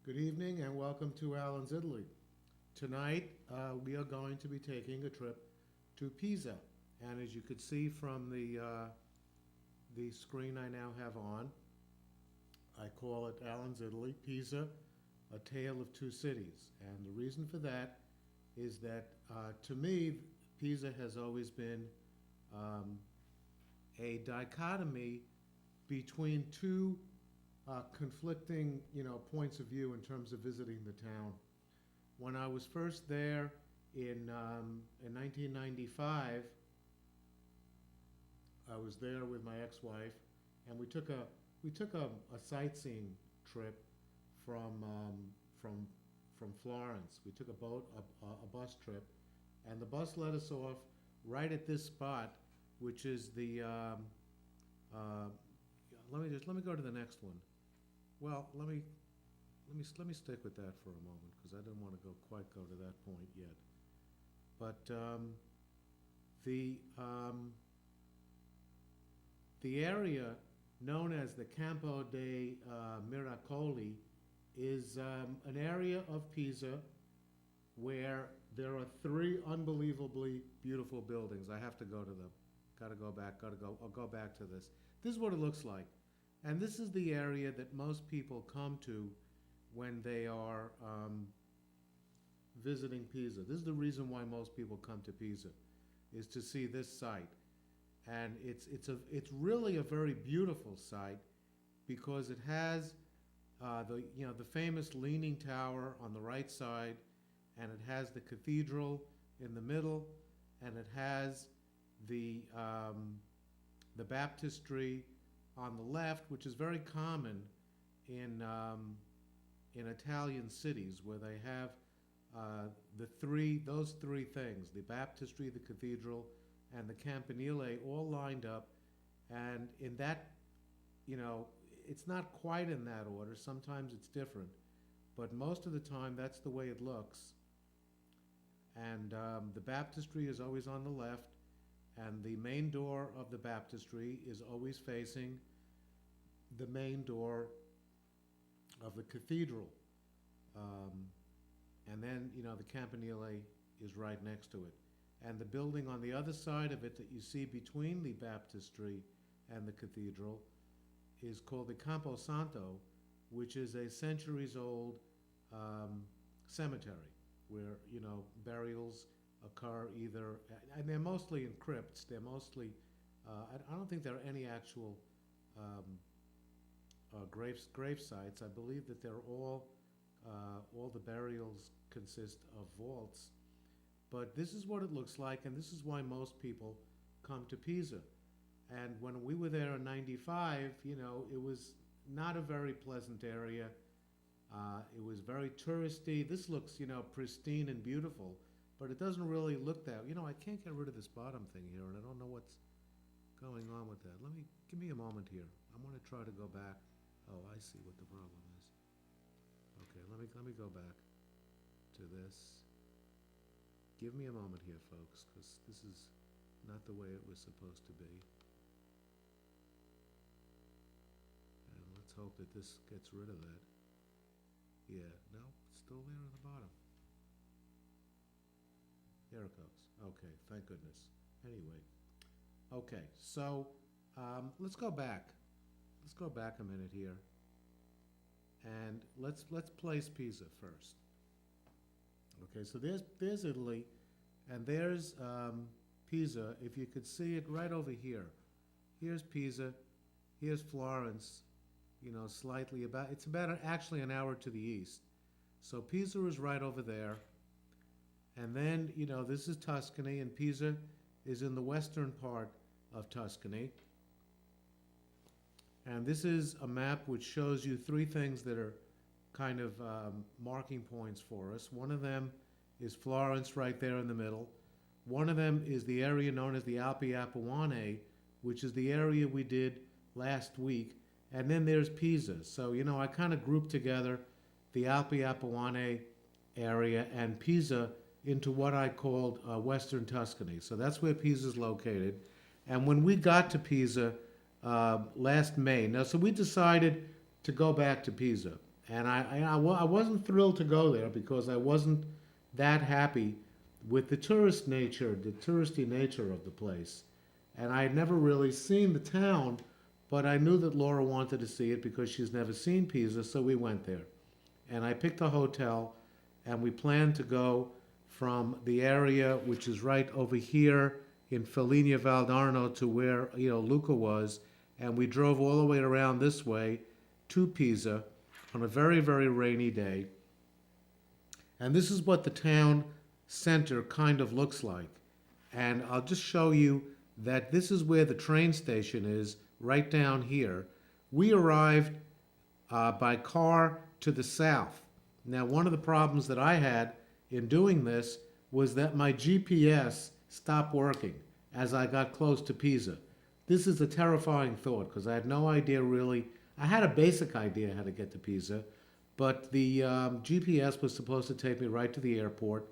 Good evening and welcome to Alan's Italy. Tonight we are going to be taking a trip to Pisa. And as you could see from the screen I now have on, I call it Alan's Italy, Pisa, A Tale of Two Cities. And the reason for that is that to me, Pisa has always been um, a dichotomy between two conflicting, points of view in terms of visiting the town. When I was first there in 1995, I was there with my ex-wife, and we took a sightseeing trip from from Florence. We took a bus trip, and the bus let us off right at this spot, which is the. Let me go to the next one. Well, let me stick with that for a moment because I didn't want to quite go to that point yet. But the area known as the Campo dei Miracoli is an area of Pisa where there are three unbelievably beautiful buildings. I have to go to them. Got to go back. I'll go back to this. This is what it looks like. And this is the area that most people come to when they are visiting Pisa. This is the reason why most people come to Pisa, is to see this site. And it's really a very beautiful site because it has the famous Leaning Tower on the right side, and it has the cathedral in the middle, and it has the baptistry on the left, which is very common in Italian cities where they have those three things: the baptistry, the cathedral, and the campanile, all lined up. And in that, it's not quite in that order. Sometimes it's different, but most of the time that's the way it looks. And the baptistry is always on the left, and the main door of the baptistry is always facing the main door of the cathedral. And then, the campanile is right next to it. And the building on the other side of it that you see between the baptistry and the cathedral is called the Campo Santo, which is a centuries-old cemetery where, burials occur either, and they're mostly in crypts. They're mostly, I don't think there are any actual grave sites. I believe that they're all the burials consist of vaults. But this is what it looks like, and this is why most people come to Pisa. And when we were there in '95, it was not a very pleasant area. It was very touristy. This looks, pristine and beautiful, but it doesn't really look that. I can't get rid of this bottom thing here, and I don't know what's going on with that. Give me a moment here. I'm going to try to go back. Oh, I see what the problem is. Okay, let me go back to this. Give me a moment here, folks, because this is not the way it was supposed to be. And let's hope that this gets rid of that. Yeah, no, it's still there on the bottom. There it goes. Okay, thank goodness. Anyway, okay, so let's go back. Let's go back a minute here, and let's place Pisa first. Okay, so there's Italy, and there's Pisa. If you could see it right over here. Here's Pisa. Here's Florence. Slightly it's about actually an hour to the east. So Pisa is right over there, and then this is Tuscany, and Pisa is in the western part of Tuscany. And this is a map which shows you three things that are kind of marking points for us. One of them is Florence right there in the middle. One of them is the area known as the Alpi Appuane, which is the area we did last week. And then there's Pisa. So, I kind of grouped together the Alpi Appuane area and Pisa into what I called Western Tuscany. So that's where Pisa is located. And when we got to Pisa last May, so we decided to go back to Pisa. And I wasn't thrilled to go there because I wasn't that happy with the touristy nature of the place. And I had never really seen the town, but I knew that Laura wanted to see it because she's never seen Pisa, so we went there. And I picked a hotel, and we planned to go from the area which is right over here in Fellina Valdarno to where Luca was, and we drove all the way around this way to Pisa on a very, very rainy day. And this is what the town center kind of looks like. And I'll just show you that this is where the train station is, right down here. We arrived by car to the south. Now, one of the problems that I had in doing this was that my GPS stopped working as I got close to Pisa. This is a terrifying thought because I had no idea really. I had a basic idea how to get to Pisa, but the GPS was supposed to take me right to the airport,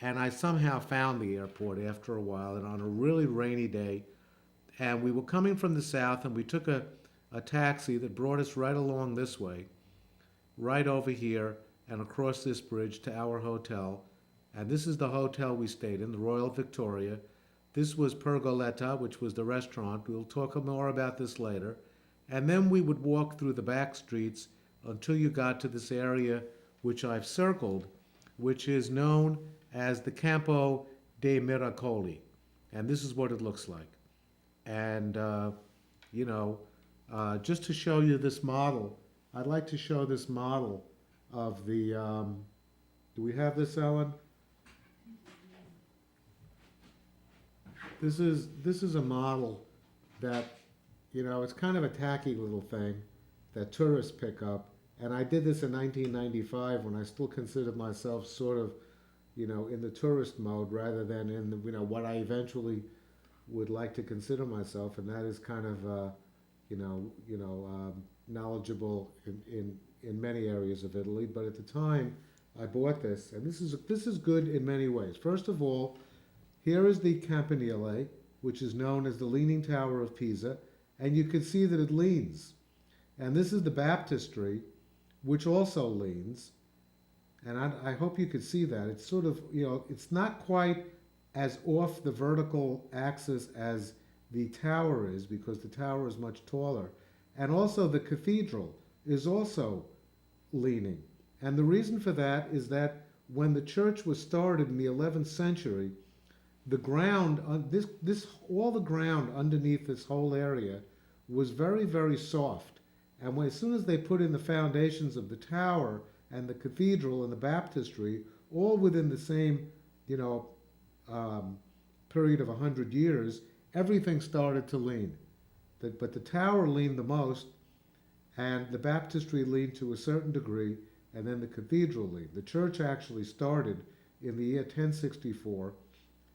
and I somehow found the airport after a while, and on a really rainy day. And we were coming from the south, and we took a taxi that brought us right along this way, right over here, and across this bridge to our hotel. And this is the hotel we stayed in, the Royal Victoria. This was Pergoletta, which was the restaurant. We'll talk more about this later. And then we would walk through the back streets until you got to this area, which I've circled, which is known as the Campo dei Miracoli. And this is what it looks like. And, just to show you this model, I'd like to show this model of the, do we have this, Ellen? This is a model that, it's kind of a tacky little thing that tourists pick up. And I did this in 1995 when I still considered myself sort of, in the tourist mode rather than in the, what I eventually would like to consider myself, and that is kind of, knowledgeable in many areas of Italy. But at the time, I bought this, and this is good in many ways. First of all, here is the Campanile, which is known as the Leaning Tower of Pisa, and you can see that it leans. And this is the baptistry, which also leans. And I hope you could see that. It's sort of, it's not quite as off the vertical axis as the tower is, because the tower is much taller. And also the cathedral is also leaning. And the reason for that is that when the church was started in the 11th century, the ground, all the ground underneath this whole area was very, very soft. And as soon as they put in the foundations of the tower and the cathedral and the baptistry, all within the same, period of 100 years, everything started to lean. But the tower leaned the most, and the baptistry leaned to a certain degree, and then the cathedral leaned. The church actually started in the year 1064,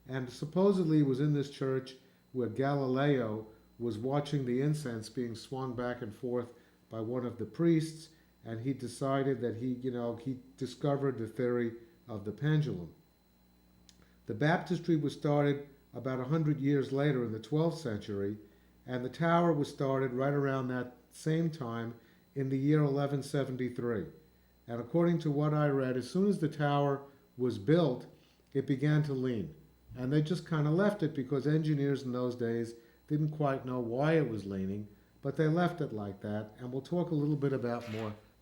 and supposedly it was in this church where Galileo was watching the incense being swung back and forth by one of the priests, and he decided that he discovered the theory of the pendulum. The baptistry was started about 100 years later in the 12th century, and the tower was started right around that same time in the year 1173. And according to what I read, as soon as the tower was built, it began to lean. And they just kind of left it because engineers in those days didn't quite know why it was leaning, but they left it like that. And we'll talk a little bit about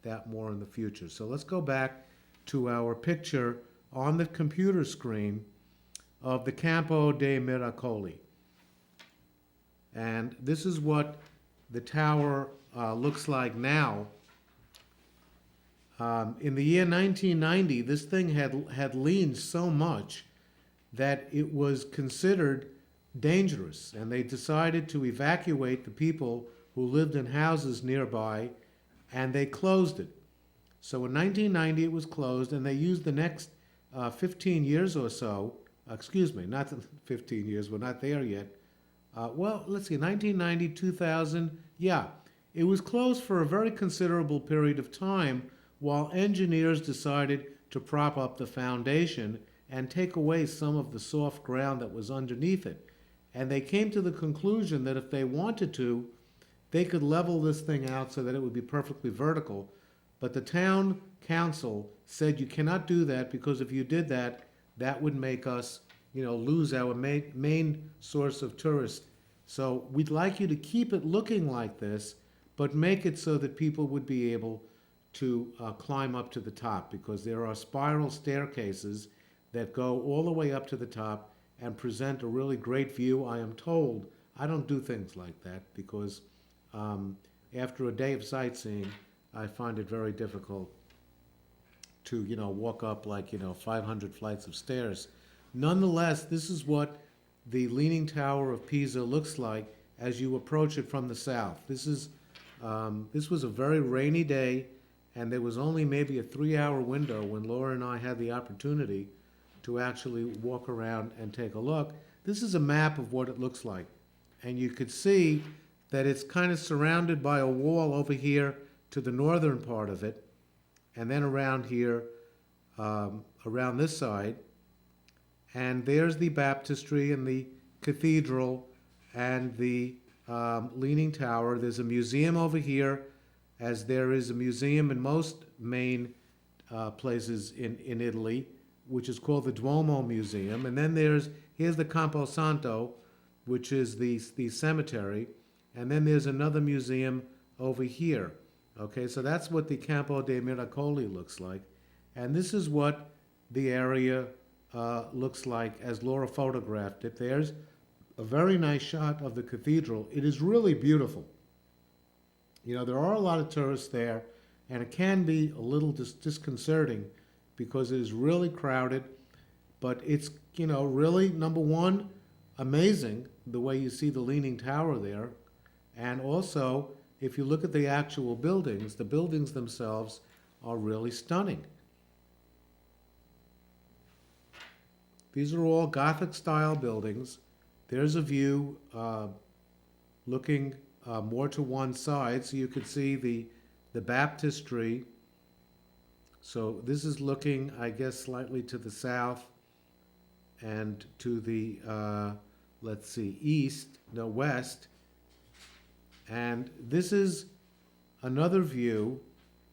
that more in the future. So let's go back to our picture on the computer screen of the Campo dei Miracoli. And this is what the tower looks like now. In the year 1990, this thing had leaned so much that it was considered dangerous, and they decided to evacuate the people who lived in houses nearby, and they closed it. So in 1990 it was closed, and they used the next 15 years or so, not 15 years, we're not there yet. Let's see, 1990, 2000, yeah. It was closed for a very considerable period of time while engineers decided to prop up the foundation and take away some of the soft ground that was underneath it. And they came to the conclusion that if they wanted to, they could level this thing out so that it would be perfectly vertical. But the town council said you cannot do that because if you did that, that would make us, lose our main source of tourists. So we'd like you to keep it looking like this, but make it so that people would be able to climb up to the top because there are spiral staircases that go all the way up to the top and present a really great view. I am told I don't do things like that because after a day of sightseeing, I find it very difficult to, walk up like, 500 flights of stairs. Nonetheless, this is what the Leaning Tower of Pisa looks like as you approach it from the south. This was a very rainy day, and there was only maybe a 3-hour window when Laura and I had the opportunity to actually walk around and take a look. This is a map of what it looks like, and you could see that it's kind of surrounded by a wall over here to the northern part of it, and then around here, around this side. And there's the baptistry and the cathedral and the Leaning Tower. There's a museum over here, as there is a museum in most main places in Italy, which is called the Duomo Museum. And then here's the Campo Santo, which is the cemetery. And then there's another museum over here. Okay, so that's what the Campo dei Miracoli looks like. And this is what the area looks like as Laura photographed it. There's a very nice shot of the cathedral. It is really beautiful. There are a lot of tourists there, and it can be a little disconcerting because it is really crowded, but it's, really, number one, amazing the way you see the Leaning Tower there. And also, if you look at the actual buildings, the buildings themselves are really stunning. These are all Gothic-style buildings. There's a view looking more to one side, so you could see the baptistry. So this is looking, I guess, slightly to the south and to the, west. And this is another view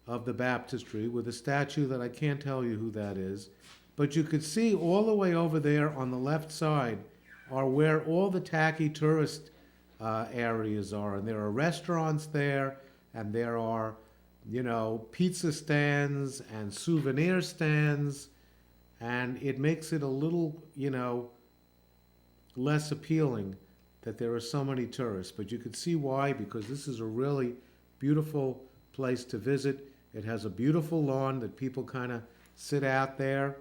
of the baptistry with a statue that I can't tell you who that is. But you could see all the way over there on the left side are where all the tacky tourist areas are. And there are restaurants there, and there are, pizza stands and souvenir stands. And it makes it a little, less appealing that there are so many tourists. But you could see why, because this is a really beautiful place to visit. It has a beautiful lawn that people kind of sit out there.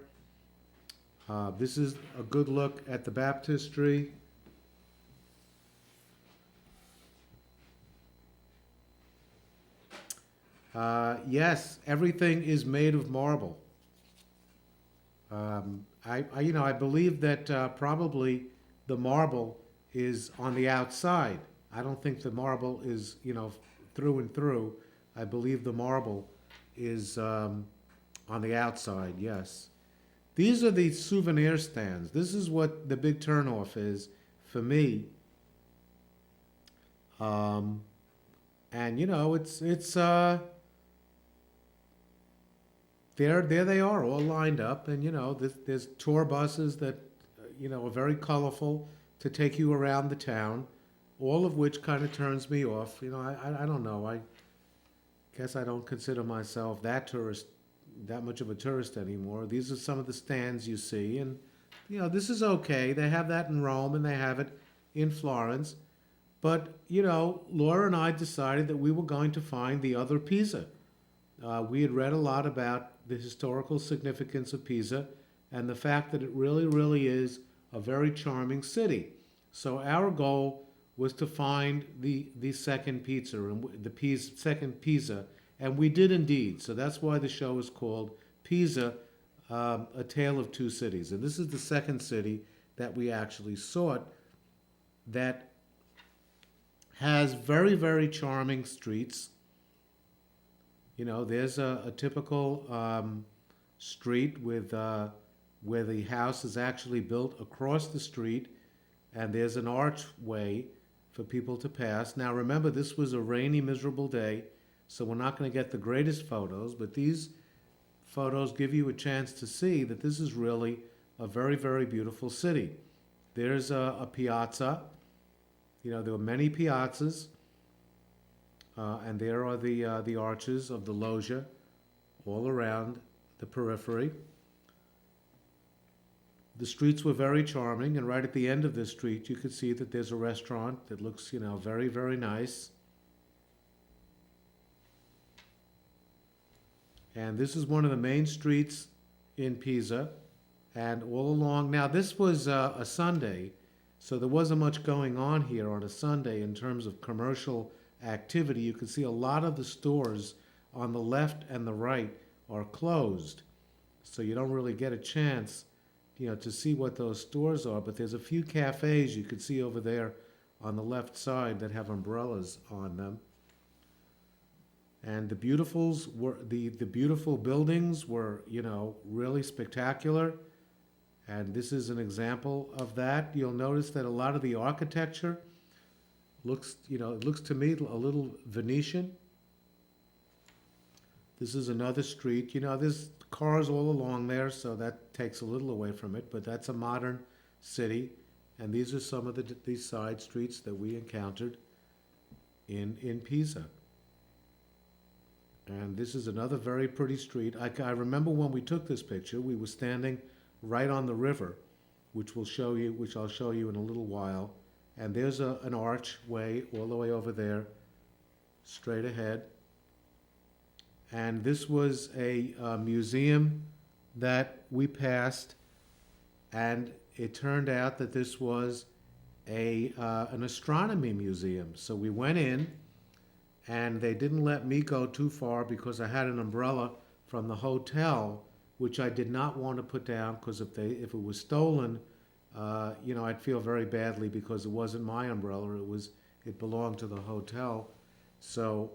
This is a good look at the baptistry. Yes, everything is made of marble. I believe that probably the marble is on the outside. I don't think the marble is, through and through. I believe the marble is on the outside, yes. These are the souvenir stands. This is what the big turnoff is for me. And it's there they are all lined up, and there's tour buses that are very colorful to take you around the town, all of which kind of turns me off. I don't know. I guess I don't consider myself that much of a tourist anymore. These are some of the stands you see, and this is okay. They have that in Rome and they have it in Florence. But, Laura and I decided that we were going to find the other Pisa. We had read a lot about the historical significance of Pisa and the fact that it really, really is a very charming city. So our goal was to find the second pizza, and second Pisa, and we did indeed. So that's why the show is called Pisa, A Tale of Two Cities. And this is the second city that we actually sought that has very, very charming streets. There's a typical street with where the house is actually built across the street, and there's an archway for people to pass. Now remember, this was a rainy, miserable day, so we're not going to get the greatest photos, but these photos give you a chance to see that this is really a very, very beautiful city. There's a piazza. You know, there were many piazzas, and there are the arches of the loggia all around the periphery. The streets were very charming, and right at the end of this street, you could see that there's a restaurant that looks, you know, very, very nice. And this is one of the main streets in Pisa, and all along, now this was a Sunday, so there wasn't much going on here on a Sunday in terms of commercial activity. You can see a lot of the stores on the left and the right are closed, so you don't really get a chance, you know, to see what those stores are. But there's a few cafes you could see over there on the left side that have umbrellas on them. And the beautiful buildings were, you know, really spectacular. And this is an example of that. You'll notice that a lot of the architecture looks, you know, it looks to me a little Venetian. This is another street. You know, there's cars all along there, so that takes a little away from it, but that's a modern city. And these are some of these side streets that we encountered in Pisa. And this is another very pretty street. I remember when we took this picture, we were standing right on the river, which I'll show you in a little while. And there's an archway all the way over there, straight ahead. And this was a museum that we passed, and it turned out that this was an astronomy museum. So we went in, and they didn't let me go too far because I had an umbrella from the hotel, which I did not want to put down, because if it was stolen, you know, I'd feel very badly because it wasn't my umbrella. It belonged to the hotel. So,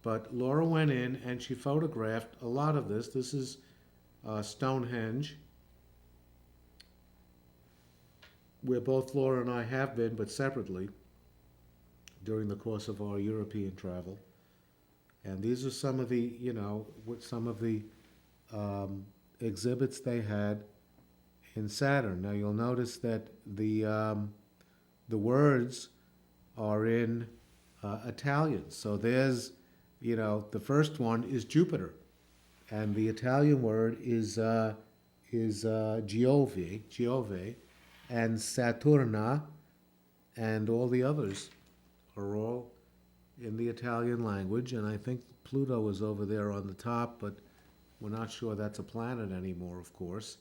but Laura went in and she photographed a lot of this. This is Stonehenge, where both Laura and I have been, but separately, during the course of our European travel. And these are some of the, you know, exhibits they had in Saturn. Now you'll notice that the words are in Italian. So there's, you know, the first one is Jupiter, and the Italian word is Giove, and Saturna, and all the others are all in the Italian language. And I think Pluto is over there on the top, but we're not sure that's a planet anymore, of course.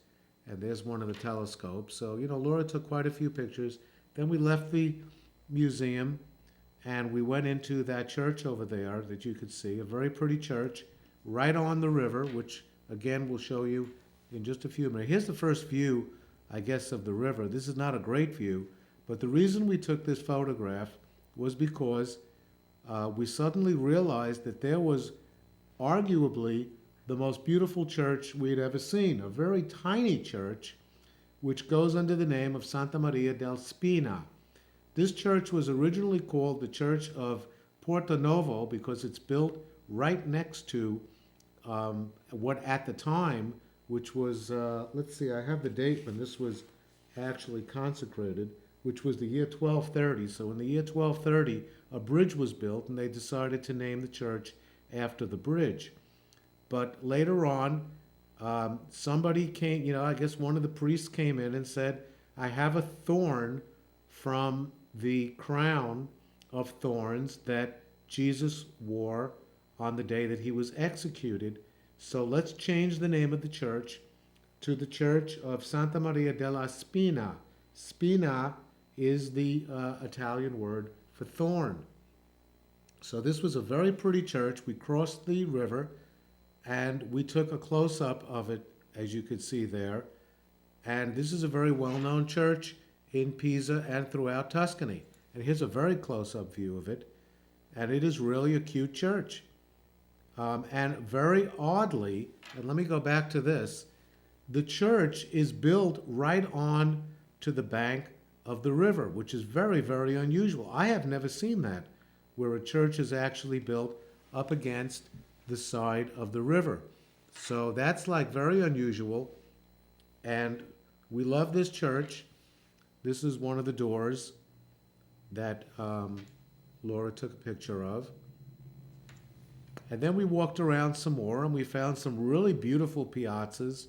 And there's one of the telescopes. So, you know, Laura took quite a few pictures. Then we left the museum and we went into that church over there that you could see, a very pretty church right on the river, which again we'll show you in just a few minutes. Here's the first view, I guess, of the river. This is not a great view, but the reason we took this photograph was because we suddenly realized that there was arguably the most beautiful church we'd ever seen, a very tiny church which goes under the name of Santa Maria del Spina. This church was originally called the Church of Porto Novo because it's built right next to what at the time, which was, let's see, I have the date when this was actually consecrated, which was the year 1230. So in the year 1230, a bridge was built and they decided to name the church after the bridge. But later on, somebody came, you know, I guess one of the priests came in and said, I have a thorn from the crown of thorns that Jesus wore on the day that he was executed. So let's change the name of the church to the Church of Santa Maria della Spina. Spina is the Italian word for thorn. So this was a very pretty church. We crossed the river and we took a close-up of it, as you could see there. And this is a very well-known church in Pisa and throughout Tuscany. And here's a very close-up view of it. And it is really a cute church. And very oddly, and let me go back to this, the church is built right on to the bank of the river, which is very, very unusual. I have never seen that, where a church is actually built up against the side of the river. So that's like very unusual. And we love this church. This is one of the doors that Laura took a picture of. And then we walked around some more and we found some really beautiful piazzas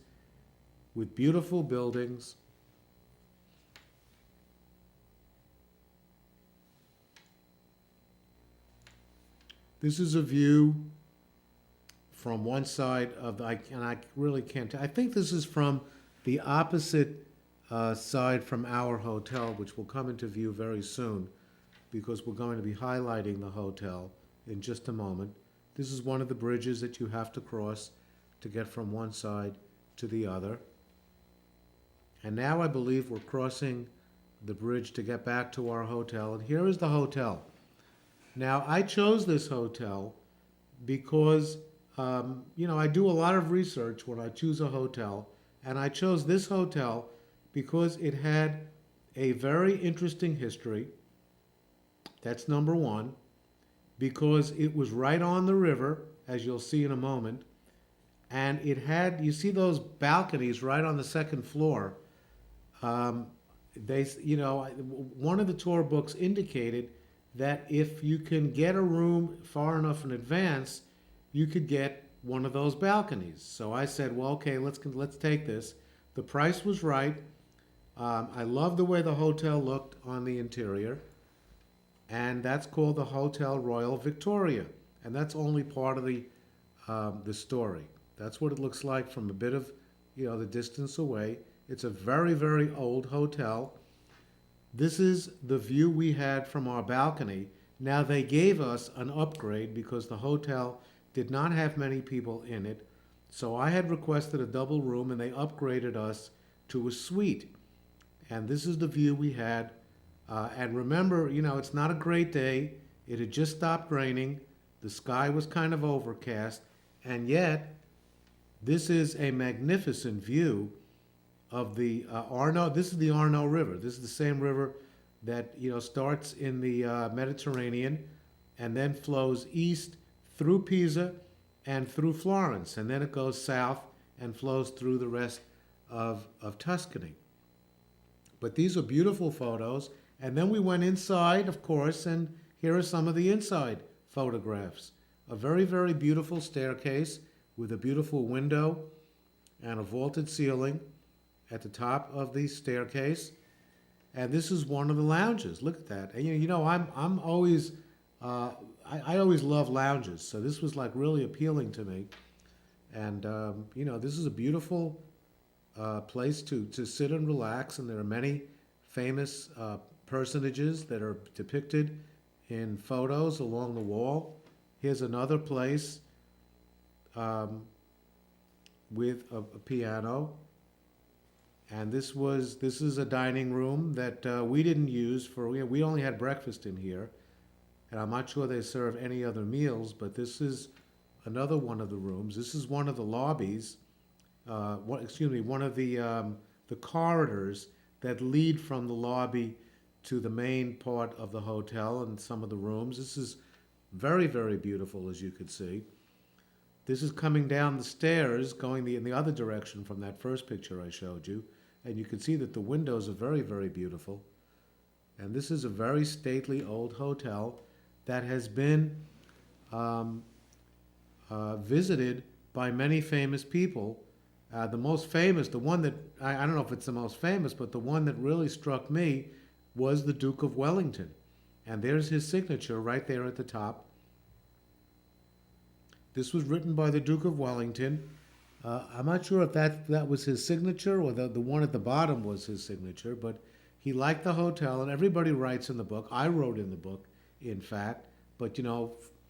with beautiful buildings. This is a view from one side of the, and I really can't tell. I think this is from the opposite side from our hotel, which will come into view very soon because we're going to be highlighting the hotel in just a moment. This is one of the bridges that you have to cross to get from one side to the other. And now I believe we're crossing the bridge to get back to our hotel. And here is the hotel. Now, I chose this hotel because, I do a lot of research when I choose a hotel. And I chose this hotel because it had a very interesting history. That's number one. Because it was right on the river, as you'll see in a moment. And it had, you see those balconies right on the second floor. One of the tour books indicated that if you can get a room far enough in advance, you could get one of those balconies. So I said, well, okay, let's take this. The price was right. I love the way the hotel looked on the interior. And that's called the Hotel Royal Victoria. And that's only part of the story. That's what it looks like from a bit of, the distance away. It's a very, very old hotel. This is the view we had from our balcony. Now, they gave us an upgrade because the hotel did not have many people in it. So I had requested a double room, and they upgraded us to a suite. And this is the view we had. And remember, it's not a great day. It had just stopped raining. The sky was kind of overcast. And yet, this is a magnificent view of the Arno. This is the Arno River. This is the same river that, starts in the Mediterranean and then flows east through Pisa and through Florence. And then it goes south and flows through the rest of Tuscany. But these are beautiful photos. And then we went inside, of course, and here are some of the inside photographs. A very, very beautiful staircase with a beautiful window and a vaulted ceiling at the top of the staircase. And this is one of the lounges. Look at that. And I'm always, I always love lounges. So this was like really appealing to me. And, this is a beautiful place to sit and relax. And there are many famous personages that are depicted in photos along the wall. Here's another place with a piano. And this is a dining room that we didn't use we only had breakfast in here. And I'm not sure they serve any other meals, but this is another one of the rooms. This is one of the lobbies, one of the corridors that lead from the lobby to the main part of the hotel and some of the rooms. This is very, very beautiful, as you could see. This is coming down the stairs, going in the other direction from that first picture I showed you. And you can see that the windows are very, very beautiful. And this is a very stately old hotel that has been visited by many famous people. The most famous, the one that, I don't know if it's the most famous, but the one that really struck me was the Duke of Wellington. And there's his signature right there at the top. This was written by the Duke of Wellington. I'm not sure if that was his signature or the one at the bottom was his signature, but he liked the hotel, and everybody writes in the book. I wrote in the book, in fact, but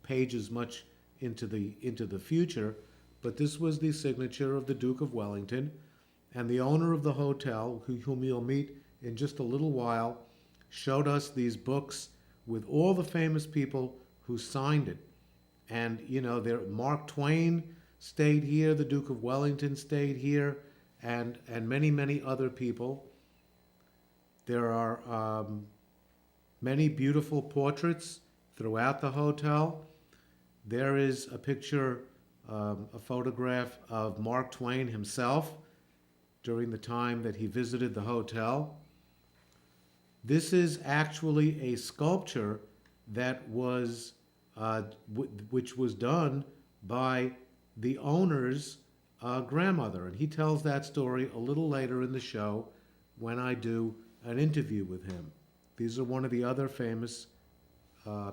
pages much into the future. But this was the signature of the Duke of Wellington, and the owner of the hotel, whom you'll meet in just a little while, showed us these books with all the famous people who signed it. And, Mark Twain stayed here, the Duke of Wellington stayed here, and many, many other people. There are many beautiful portraits throughout the hotel. There is a picture, a photograph of Mark Twain himself during the time that he visited the hotel. This is actually a sculpture that was, which was done by the owner's grandmother. And he tells that story a little later in the show when I do an interview with him. These are one of the other famous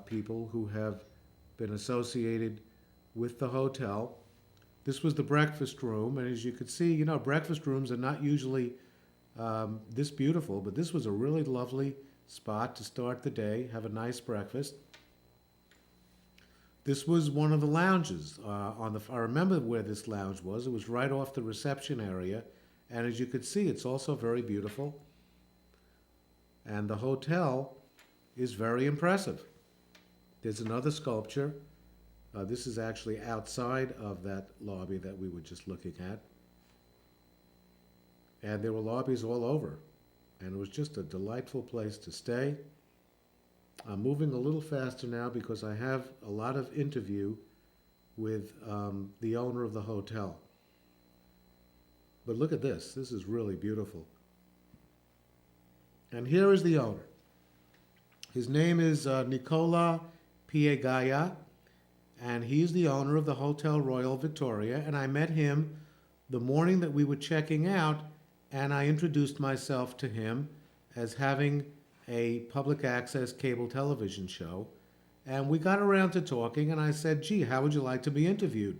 people who have been associated with the hotel. This was the breakfast room, and as you can see, you know, breakfast rooms are not usually this beautiful, but this was a really lovely spot to start the day, have a nice breakfast. This was one of the lounges I remember where this lounge was. It was right off the reception area, and as you could see, it's also very beautiful. And the hotel is very impressive. There's another sculpture. This is actually outside of that lobby that we were just looking at. And there were lobbies all over. And it was just a delightful place to stay. I'm moving a little faster now because I have a lot of interview with the owner of the hotel. But look at this. This is really beautiful. And here is the owner. His name is Nicola Piegaya, and he's the owner of the Hotel Royal Victoria. And I met him the morning that we were checking out, and I introduced myself to him as having a public access cable television show. And we got around to talking, and I said, gee, how would you like to be interviewed?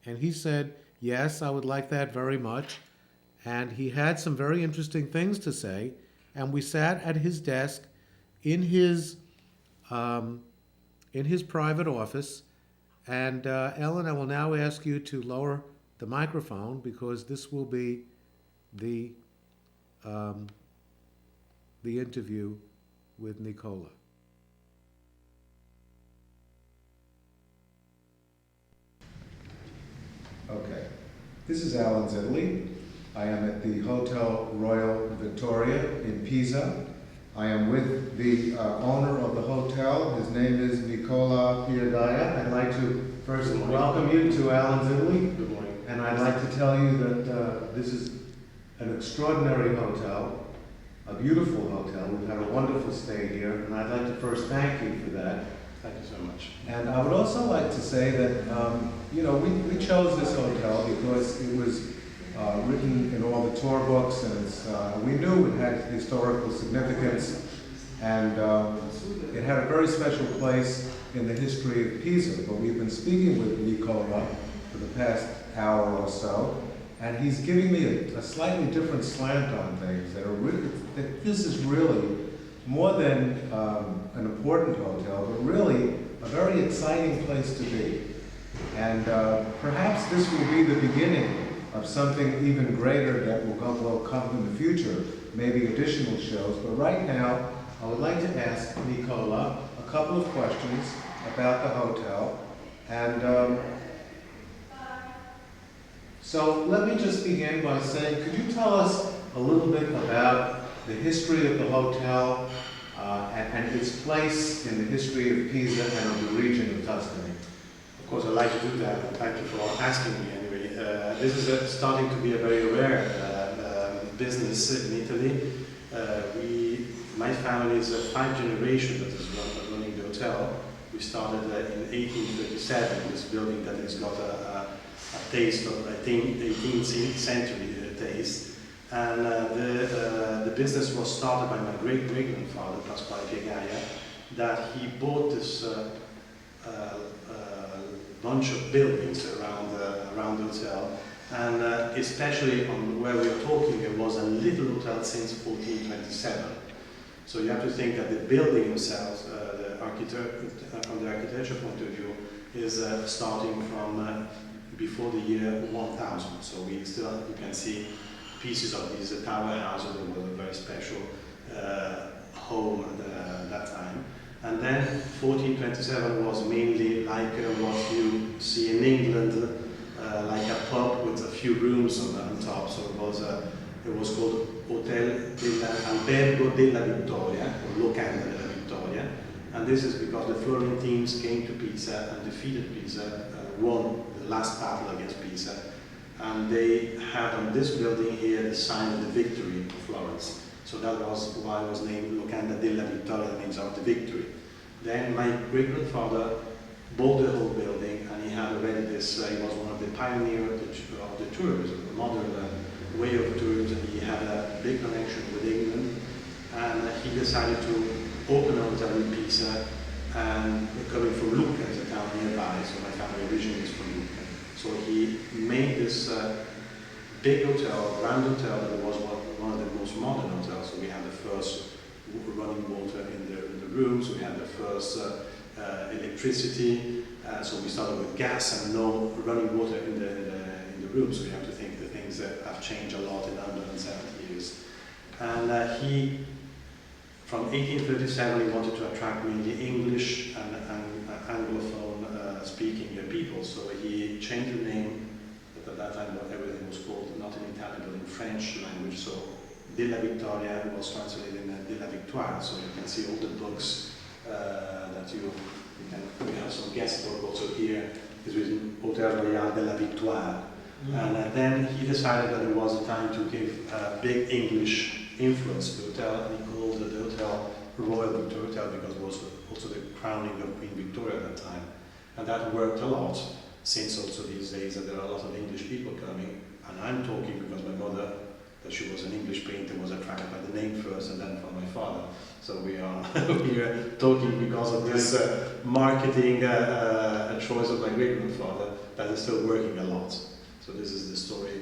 And he said, yes, I would like that very much. And he had some very interesting things to say, and we sat at his desk in his private office. And Ellen, I will now ask you to lower the microphone because this will be the interview with Nicola. Okay, this is Alan's Italy. I am at the Hotel Royal Victoria in Pisa. I am with the owner of the hotel. His name is Nicola Piegaya. I'd like to first welcome you to Alan's Italy. Good morning. And I'd like to tell you that this is an extraordinary hotel, a beautiful hotel. We've had a wonderful stay here, and I'd like to first thank you for that. Thank you so much. And I would also like to say that, you know, we chose this hotel because it was written in all the tour books, and we knew it had historical significance, and it had a very special place in the history of Pisa. But we've been speaking with Nicola for the past hour or so, and he's giving me a slightly different slant on things that are really, that this is really more than an important hotel, but really a very exciting place to be. And perhaps this will be the beginning of something even greater that will come in the future, maybe additional shows. But right now, I would like to ask Nicola a couple of questions about the hotel. And so let me just begin by saying, could you tell us a little bit about the history of the hotel and its place in the history of Pisa and of the region of Tuscany? Of course, I'd like to do that, and thank you for asking me anyway. This is starting to be a very rare business in Italy. My family is a 5th generation that is running the hotel. We started in 1837, this building that has got a taste of, I think, 18th century taste. And the business was started by my great-great-grandfather, Pasquale Piegaya, that he bought this bunch of buildings around the hotel. And especially on where we're talking, it was a little hotel since 1427. So you have to think that the building themselves, from the architecture point of view, is starting from before the year 1000. So we still, you can see pieces of these tower houses. It was a very special home at that time. And then 1427 was mainly like what you see in England, like a pub with a few rooms on top. So it was called Albergo della Vittoria, or Locanda della Vittoria. And this is because the Florentines came to Pisa and defeated Pisa, won the last battle against Pisa, and they have on this building here the sign of the victory of Florence. So that was why it was named Locanda della Vittoria, that means of the victory. Then my great-grandfather bought the whole building, and he had already this, he was one of the pioneers of the tourism, the modern way of tourism. He had a big connection with England, and he decided to open a hotel in Pisa, and coming from Lucca, is a town nearby, so my family originally is from Lucca. So he made this big hotel, grand hotel, that was one of the most modern hotels. So we had the first running water in the rooms, we had the first electricity, so we started with gas and no running water in the rooms. So you have to think the things that have changed a lot in 170 years. And he, from 1837, he wanted to attract mainly English and Anglophone speaking people. So he changed the name, but at that time everything was called not in Italian but in French language. So Della Vittoria was translated in Della Victoire. So you can see all the books that we have some guest book also here. It's written Hotel Royal Della Victoire. And then he decided that it was a time to give a big English influence to the hotel, and he called the hotel Royal Victoria Hotel because it was also the crowning of Queen Victoria at that time. And that worked a lot, since also these days that there are a lot of English people coming. And I'm talking because my mother, that she was an English painter, was attracted by the name first and then from my father. So we are talking because of this marketing choice of my great-grandfather that is still working a lot. So this is the story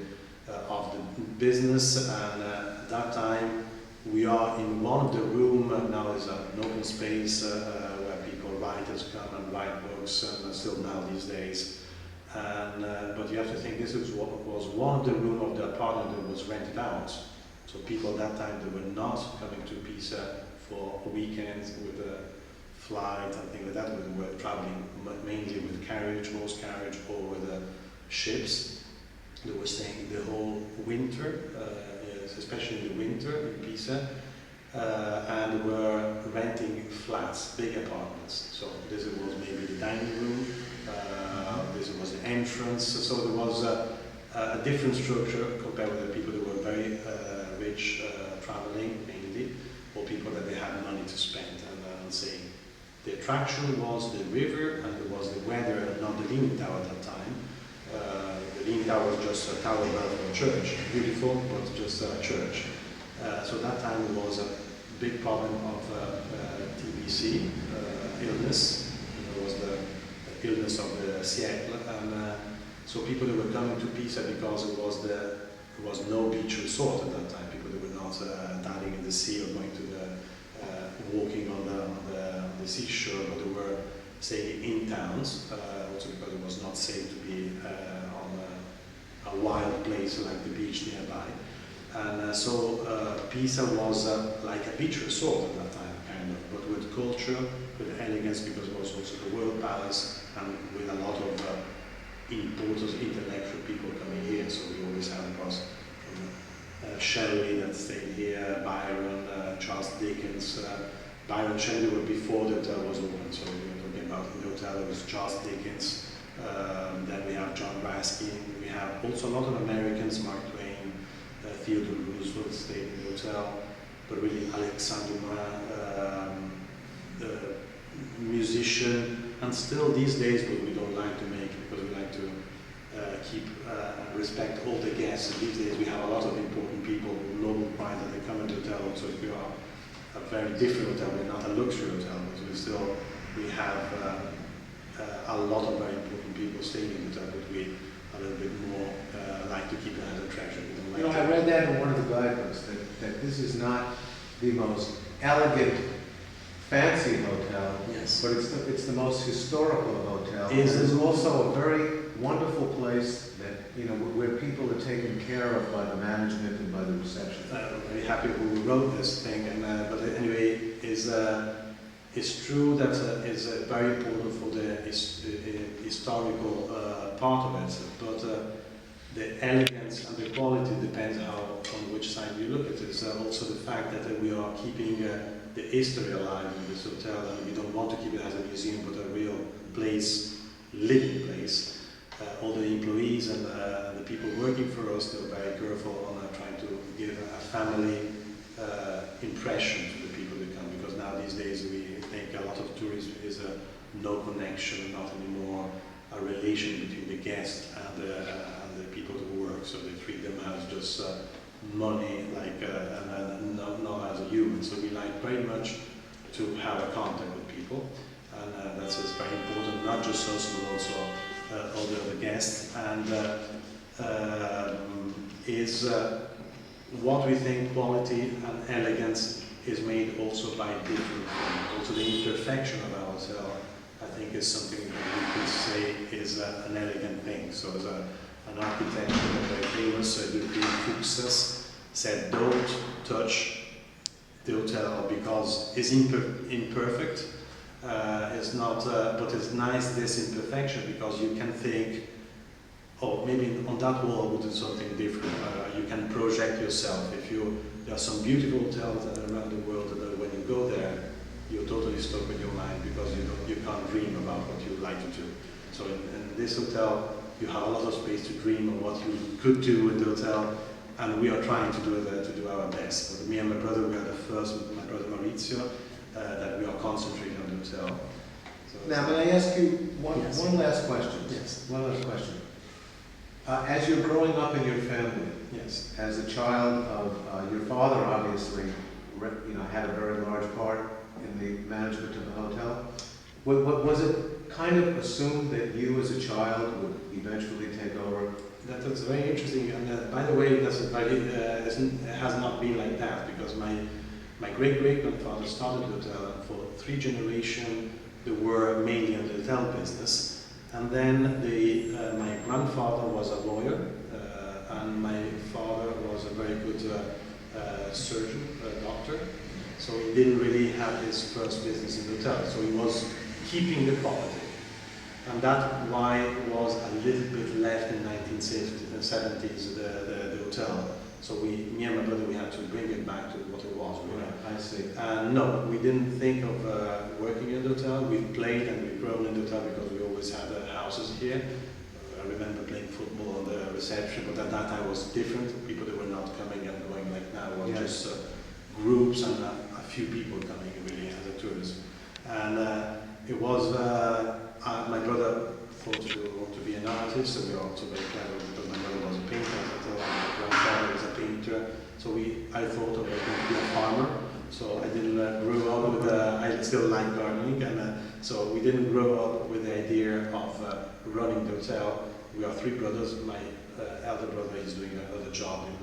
of the business, and at that time we are in one of the room, now is an open space where people, writers come and write books, and still now these days. And, but you have to think this was one of the room of the apartment that was rented out. So people at that time, they were not coming to Pisa for weekends with a flight and things like that. They were traveling mainly with carriage, horse carriage, or with ships. They were staying the whole winter, especially in the winter in Pisa, and were renting flats, big apartments. So this was maybe the dining room, this was the entrance. So there was a different structure compared with the people who were very rich, traveling mainly, or people that they had money to spend and saying. The attraction was the river, and it was the weather, and not the Leaning Tower at that time. The Leaning Tower was just a tower above a church, beautiful, but just a church. So that time it was a big problem of TBC, illness. It was the illness of the siècle, and so people that were coming to Pisa because it was no beach resort at that time. People that were not diving in the sea or going to the walking on the seashore, but they were staying in towns, also because it was not safe to be on a wild place like the beach nearby. And so Pisa was like a beach resort at that time, kind of, but with culture, with elegance, because it was also the World Palace, and with a lot of important intellectual people coming here. So we always have, of course, Shelley that stayed here, Byron, Charles Dickens. Byron, Shelley were before the hotel was open, so we were talking about in the hotel it was Charles Dickens. Then we have John Ruskin. We have also a lot of Americans, Mark Twain, Theodore Roosevelt stayed in the hotel, but really Alexander Dumas, musician, and still these days, but we don't like to make it because we like to keep and respect all the guests. And these days we have a lot of important people, Nobel Prize, that they come into the hotel. So we are a very different hotel. We're not a luxury hotel, but we have a lot of very important people staying in the hotel, but we a little bit more like to keep it as a treasure. We don't like You know, I read that in one of the guidebooks, that this is not the most elegant, fancy hotel, Yes. but it's the most historical hotel. Is And it? it's also a very wonderful place that, you know, where people are taken care of by the management and by the reception. I'm very happy who wrote this thing, and but anyway, it's true that it's very important for the historical part of it, but the elegance and the quality depends on which side you look at it. Also the fact that we are keeping the history alive in this hotel, and we don't want to keep it as a museum, but a real place, living place. All the employees and the people working for us, they're very careful on trying to give a family impression to the people that come, because now these days we think a lot of tourism is a no connection, not anymore a relation between the guest and the people who work. So they treat them as just money, like and not as a human. So we like very much to have a contact with people, and that's very important, not just us but also all the other guests. And is what we think quality and elegance is made also by different things. Also the imperfection of our hotel, I think, is something that we could say is an elegant thing. So as an architect very famous, European Fuchsas, said, don't touch the hotel because it's imperfect. It's not, but it's nice, this imperfection, because you can think, oh, maybe on that wall we'll do something different. You can project yourself. There are some beautiful hotels around the world that when you go there, you're totally stuck in your mind because you can't dream about what you like to do. So in this hotel, you have a lot of space to dream of what you could do in the hotel, and we are trying to do our best. But me and my brother, we are the first with my brother Maurizio, that we are concentrating on the hotel. So now, may I ask you one last question? Yes. One last question. As you're growing up in your family, yes, as a child of your father, obviously, had a very large part in the management of the hotel. Was it kind of assumed that you, as a child, would eventually take over? That's very interesting. And by the way, it has not been like that, because my great-great-grandfather started the hotel, and for 3 generations they were mainly in the hotel business. And then my grandfather was a lawyer, and my father was a very good surgeon, doctor. So he didn't really have his first business in the hotel. So he was keeping the property. And that's why it was a little bit left in the 1970s, the hotel. So me and my brother, we had to bring it back to what it was. Really. Right, I see. And no, we didn't think of working in the hotel. We've played and we've grown in the hotel because we always had houses here. I remember playing football on the reception, but at that time it was different. People that were not coming and going like now, were just groups and a few people coming really as a tourist. And it was, my brother thought to want to be an artist, so we were also very clever because my mother was a painter, my grandfather was a painter. So I thought of going to be a farmer. So I didn't grow up with, I still like gardening, and so we didn't grow up with the idea of running the hotel. We are 3 brothers. My elder brother is doing another job in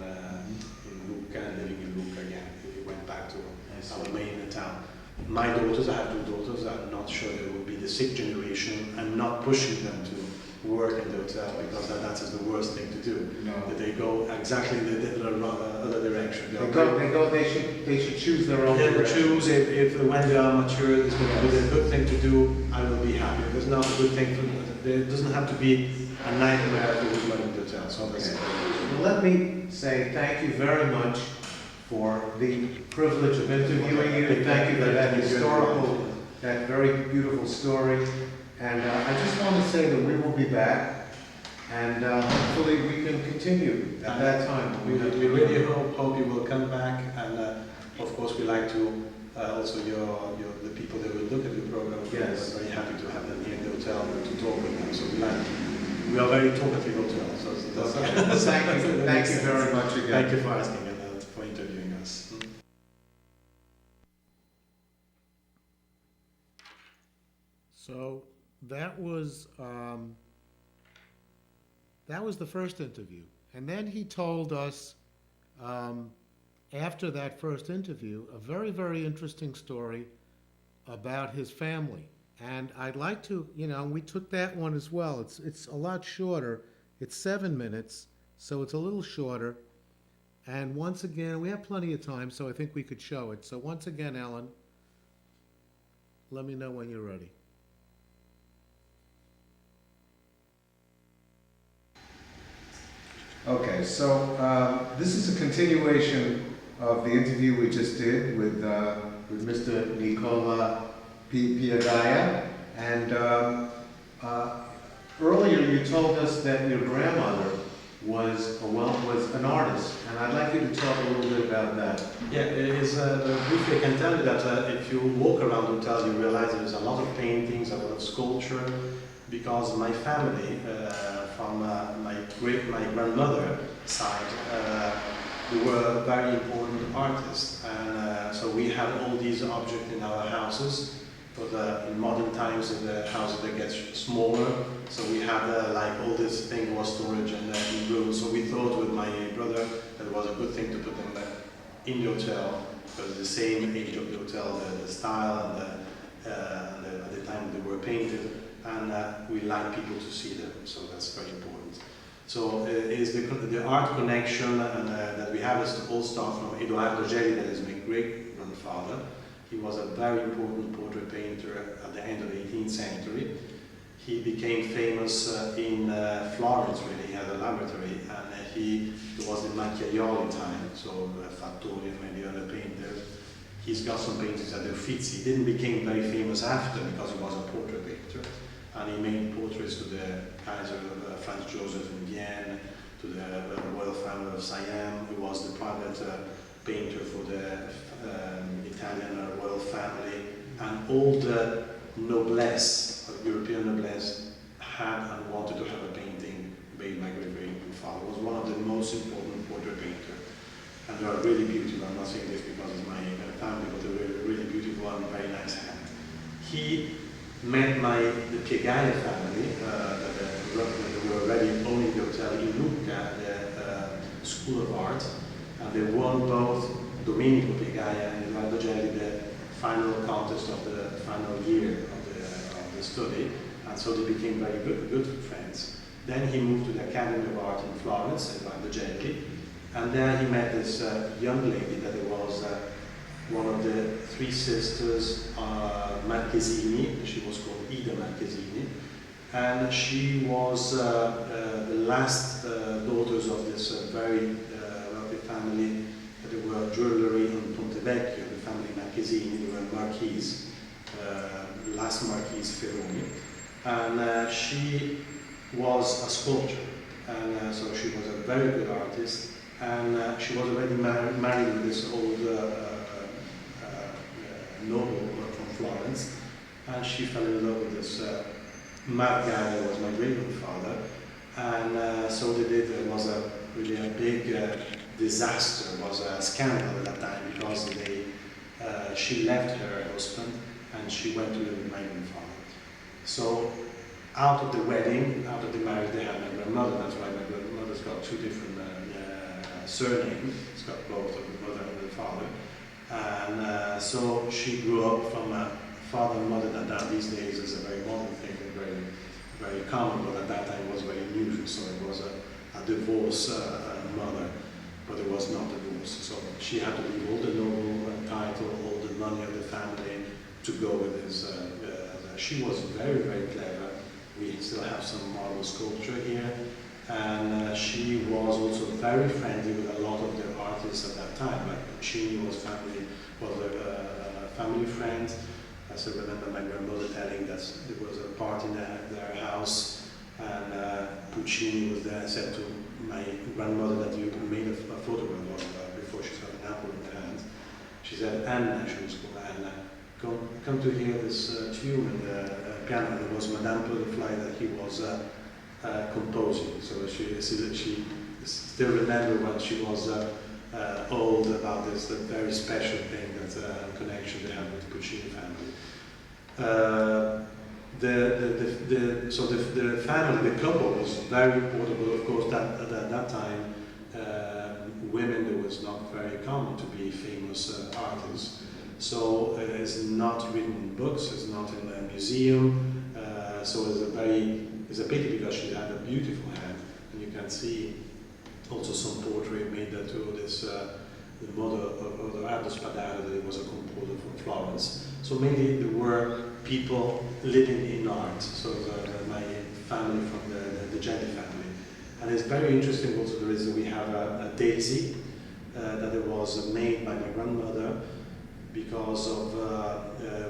Lucca, and living in Lucca again. He went back to our main town. My daughters, I have 2 daughters, I'm not sure they will be the 6th generation. I'm not pushing them to work in the hotel because that is the worst thing to do. No. That they go exactly in the other direction. They should choose their own They will direction. choose if when they are mature, it's going to be a good thing to do. I will be happy. It's not a good thing for. It doesn't have to be a nightmare for who's running the hotel. So that's Well, let me say thank you very much for the privilege of interviewing you. Thank you for that historical, that very beautiful story. And I just want to say that we will be back, and hopefully we can continue at that time. We really hope you will come back, and of course we like to also the people that will look at your program. Yes. We're very happy to have them here in the hotel and to talk with them. So we are very talkative hotel. So that's Thank you very much again. Thank you for asking and for interviewing us. So that was the first interview, and then he told us after that first interview a very, very interesting story about his family. And I'd like to, we took that one as well. It's a lot shorter. It's 7 minutes, so it's a little shorter. And once again, we have plenty of time, so I think we could show it. So once again, Ellen, let me know when you're ready. Okay, so this is a continuation of the interview we just did with Mr. Nicola. Piagaya. And Earlier you told us that your grandmother was an artist, and I'd like you to talk a little bit about that. Yeah, it is, briefly I can tell you that if you walk around the hotel, you realize there's a lot of paintings, a lot of sculpture, because my family, from my grandmother side, they were very important artists, and so we had all these objects in our houses. But in modern times, the houses they get smaller, so we had like all this thing was storage and in rooms. So we thought with my brother that it was a good thing to put them in the hotel, because the same age of the hotel, the style and at the time they were painted, and we like people to see them. So that's very important. So it is the art connection and that we have is all start from Edoardo Gelli, that is my great grandfather. He was a very important portrait painter at the end of the 18th century. He became famous in Florence, really. He had a laboratory, and it was the Macchiaioli time, so Fattori and many other painters. He's got some paintings at the Uffizi. He didn't become very famous after because he was a portrait painter, and he made portraits to the Kaiser Franz Joseph in Vienna, to the royal family of Siam. He was the private painter for the Italian royal family, and all the noblesse, European noblesse, had and wanted to have a painting made by great-grandfather. He was one of the most important portrait painters, and they are really beautiful. I'm not saying this because it's my family, but they were really beautiful and very nice hand. He met the Piagaya family, that were already owning the hotel in Lucca, the School of Art, and they won both Domenico Piagaya and Edoardo Gelli the final contest of the final year of the study, and so they became very good friends. Then he moved to the Academy of Art in Florence, Edoardo Gelli, and there he met this young lady that was one of the three sisters, Marchesini. She was called Ida Marchesini, and she was the last daughters of this very wealthy family. There were jewelry in Ponte Vecchio, the family Marchesini. They were Marquise, last Marquise Ferroni, and she was a sculptor, and so she was a very good artist, and she was already married with this old noble from Florence, and she fell in love with this mad guy that was my great-grandfather, and so they did. There was really a big disaster, was a scandal at that time, because she left her husband and she went to live with my grandfather. So out of the wedding, out of the marriage, they had my grandmother. That's why my grandmother's got two different surnames. It's got both of the mother and the father. And so she grew up from a father and mother that these days is a very modern thing and very, very common, but at that time it was very unusual. So it was a divorce mother, but it was not divorce. So she had to leave all the noble title, all the money of the family to go with his. She was very, very clever. We still have some marble sculpture here. And she was also very friendly with a lot of the artists at that time. Like Puccini was a family friend. I still remember my grandmother telling that there was a party in their house, and Puccini was there and said to my grandmother that you made a photograph of before she got an apple in her hand. She said, Anna, she was called Anna, come to hear this tune in the piano. And it was Madame Butterfly that he was composing. So she still remember when she was old about this very special thing, that connection they had with the Puccini family. So the family, the couple was very important. Of course, at that time, women, it was not very common to be famous artists. So it's not written in books, it's not in a museum. So it's a pity, because she had a beautiful hand, and you can see also some portrait made to this the mother of Edoardo Spadaro, that it was a composer from Florence. So mainly there were people living in art. So my family from the Gelli family, and it's very interesting. Also, we have a Daisy that it was was made by my grandmother because of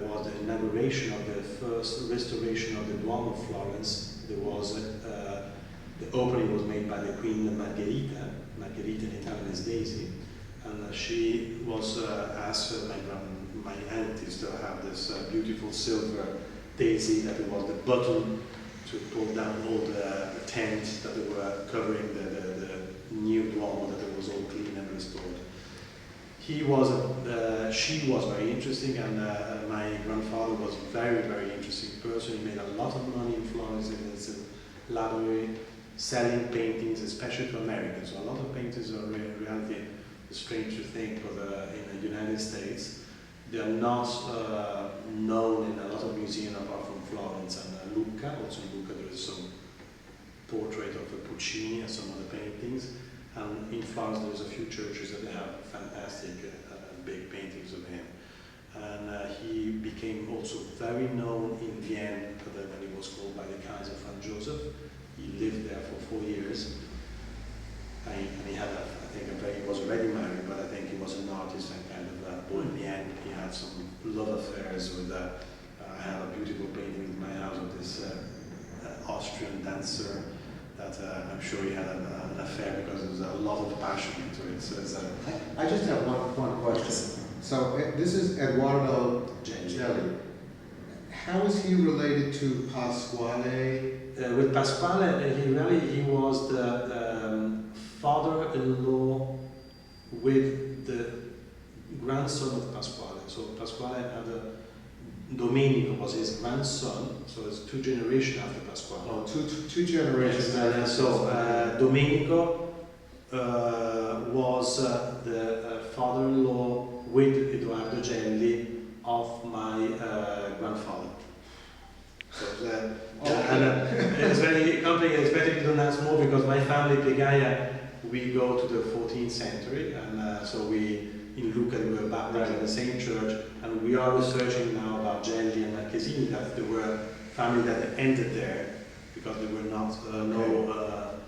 was the inauguration of the first restoration of the Duomo of Florence. There was the opening was made by the Queen Margherita. Margherita in Italian is Daisy, and she was asked my aunties to have this beautiful silver daisy that it was the button to pull down all the tent that they were covering the new Duomo, that it was all clean and restored. She was very interesting, and my grandfather was a very, very interesting person. He made a lot of money in Florence in his library, selling paintings, especially to Americans. So a lot of paintings are in reality a strange to think, but in the United States, they are not known in a lot of museums apart from Florence and Lucca. Also in Lucca there is some portrait of Puccini and some other paintings. And in France there is a few churches that have fantastic big paintings of him. And he became also very known in Vienna when he was called by the Kaiser Franz Joseph. He lived there for 4 years. And he had, he was already married, but I think he was an artist and kind of bohemian. He had some love affairs with, I have a beautiful painting in my house of this Austrian dancer that I'm sure he had an affair because there was a lot of passion into it. So it's, I just have one question. So this is Eduardo Gelli. How is he related to Pasquale? With Pasquale, he was the father-in-law with the grandson of Pasquale. So Pasquale had Domenico was his grandson, so it's 2 generations after Pasquale. Oh, two generations. Yes, Domenico was the father-in-law with Edoardo Gelli of my grandfather. So it's very complicated. It's better if you don't ask more because my family, Pegaia, we go to the 14th century, and so we in Lucca we were baptized in the same church, and we are researching now about Gelli and Marchesini, that there were family that ended there because there were not no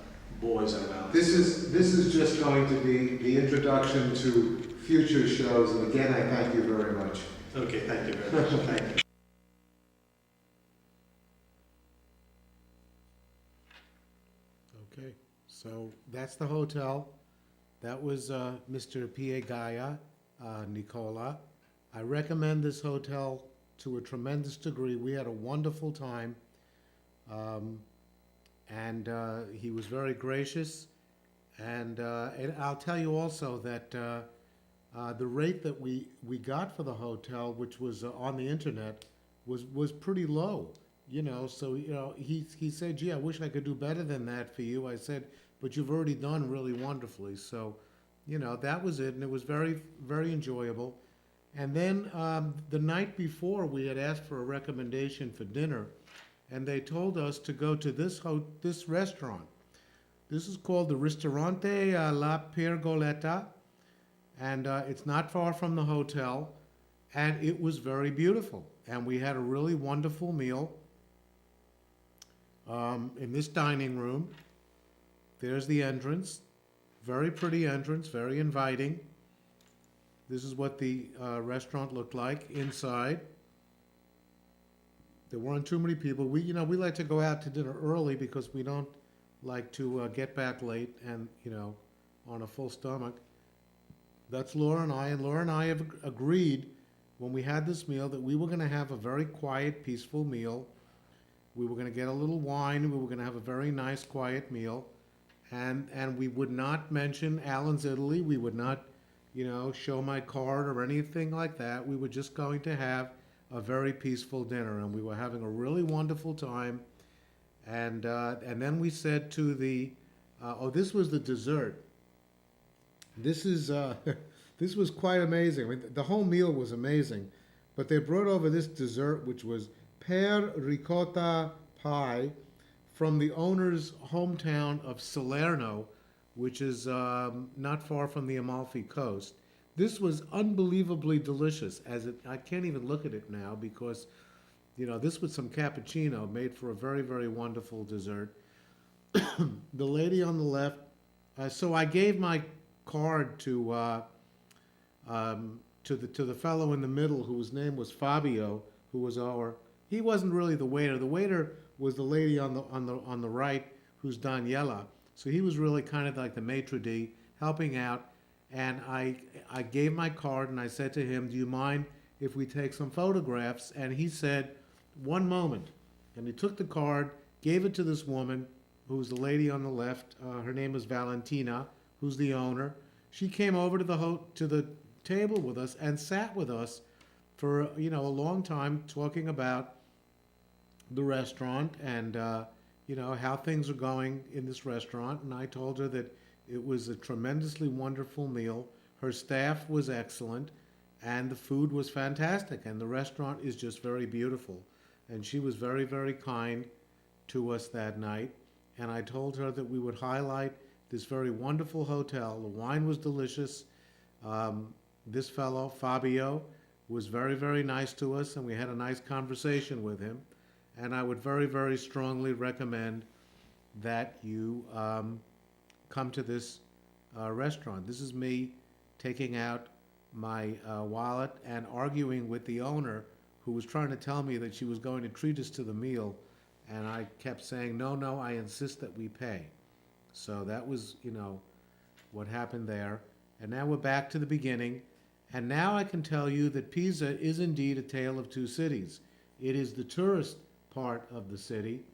boys around. This is just going to be the introduction to future shows, and again I thank you very much. Okay, thank you very much. Thank you. Okay, so that's the hotel. That was Mr. Piegaya, Nicola. I recommend this hotel to a tremendous degree. We had a wonderful time, and he was very gracious. And I'll tell you also that the rate that we got for the hotel, which was on the internet, was pretty low. You know, so he said, "Gee, I wish I could do better than that for you." I said, "But you've already done really wonderfully." So, that was it, and it was very, very enjoyable. And then the night before, we had asked for a recommendation for dinner, and they told us to go to this restaurant. This is called the Ristorante La Pergoletta, and it's not far from the hotel, and it was very beautiful. And we had a really wonderful meal in this dining room. There's the entrance. Very pretty entrance, very inviting. This is what the restaurant looked like inside. There weren't too many people. We like to go out to dinner early because we don't like to get back late and, on a full stomach. That's Laura and I. And Laura and I have agreed when we had this meal that we were going to have a very quiet, peaceful meal. We were going to get a little wine. We were going to have a very nice, quiet meal. And we would not mention Alan's Italy. We would not, show my card or anything like that. We were just going to have a very peaceful dinner. And we were having a really wonderful time. And then we said to this was the dessert. This is, this was quite amazing. I mean, the whole meal was amazing. But they brought over this dessert, which was pear ricotta pie from the owner's hometown of Salerno, which is not far from the Amalfi Coast. This was unbelievably delicious. I can't even look at it now because, this was some cappuccino made for a very, very wonderful dessert. The lady on the left, so I gave my card to to the fellow in the middle whose name was Fabio, who was he wasn't really the waiter. The waiter was the lady on the right, who's Daniela. So he was really kind of like the maitre d', helping out. And I gave my card and I said to him, "Do you mind if we take some photographs?" And he said, "One moment." And he took the card, gave it to this woman, who's the lady on the left. Her name is Valentina, who's the owner. She came over to the table with us and sat with us for a long time, talking about the restaurant and how things are going in this restaurant. And I told her that it was a tremendously wonderful meal. Her staff was excellent, and the food was fantastic. And the restaurant is just very beautiful. And she was very, very kind to us that night. And I told her that we would highlight this very wonderful hotel. The wine was delicious. This fellow, Fabio, was very, very nice to us, and we had a nice conversation with him. And I would very, very strongly recommend that you come to this restaurant. This is me taking out my wallet and arguing with the owner, who was trying to tell me that she was going to treat us to the meal. And I kept saying, no, no, I insist that we pay. So that was, what happened there. And now we're back to the beginning. And now I can tell you that Pisa is indeed a tale of two cities. It is the tourist part of the city,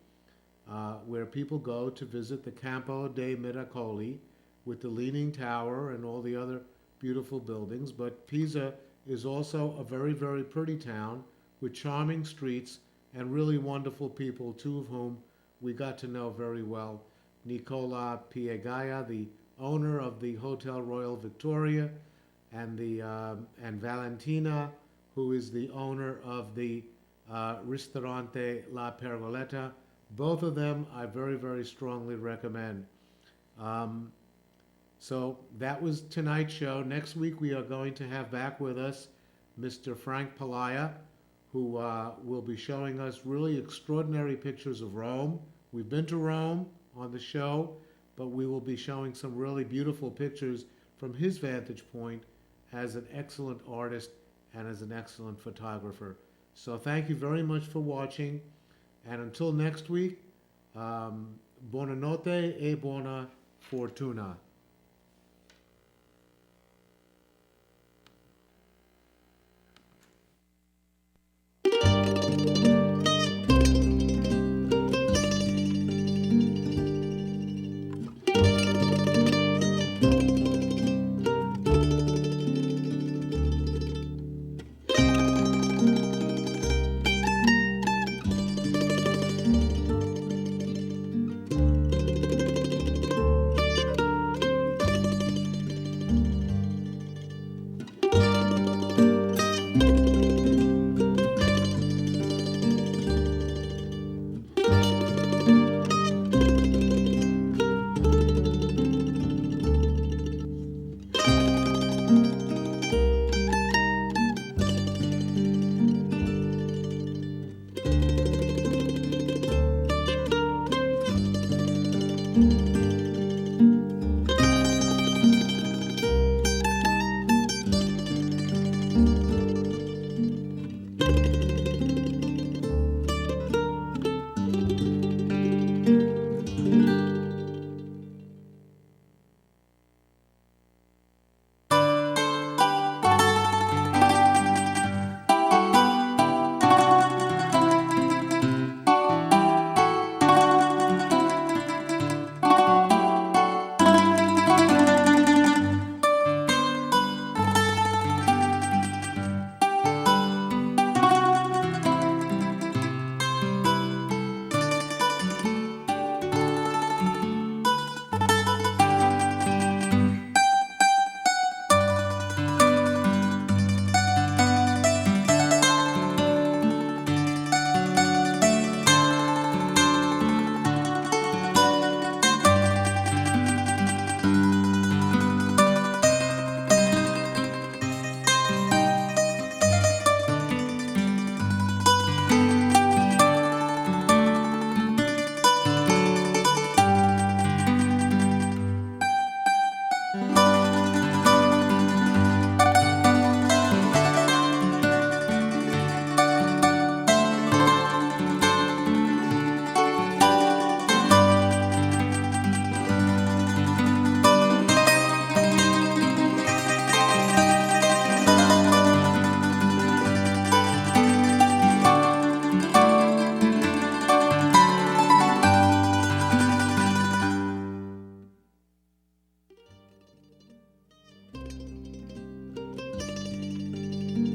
where people go to visit the Campo dei Miracoli with the Leaning Tower and all the other beautiful buildings. But Pisa is also a very, very pretty town with charming streets and really wonderful people, two of whom we got to know very well. Nicola Piegaya, the owner of the Hotel Royal Victoria, and Valentina, who is the owner of the Ristorante La Pergoletta. Both of them I very, very strongly recommend. So that was tonight's show. Next week we are going to have back with us Mr. Frank Palaya, who will be showing us really extraordinary pictures of Rome. We've been to Rome on the show, but we will be showing some really beautiful pictures from his vantage point as an excellent artist and as an excellent photographer. So thank you very much for watching, and until next week, buonanotte e buona fortuna.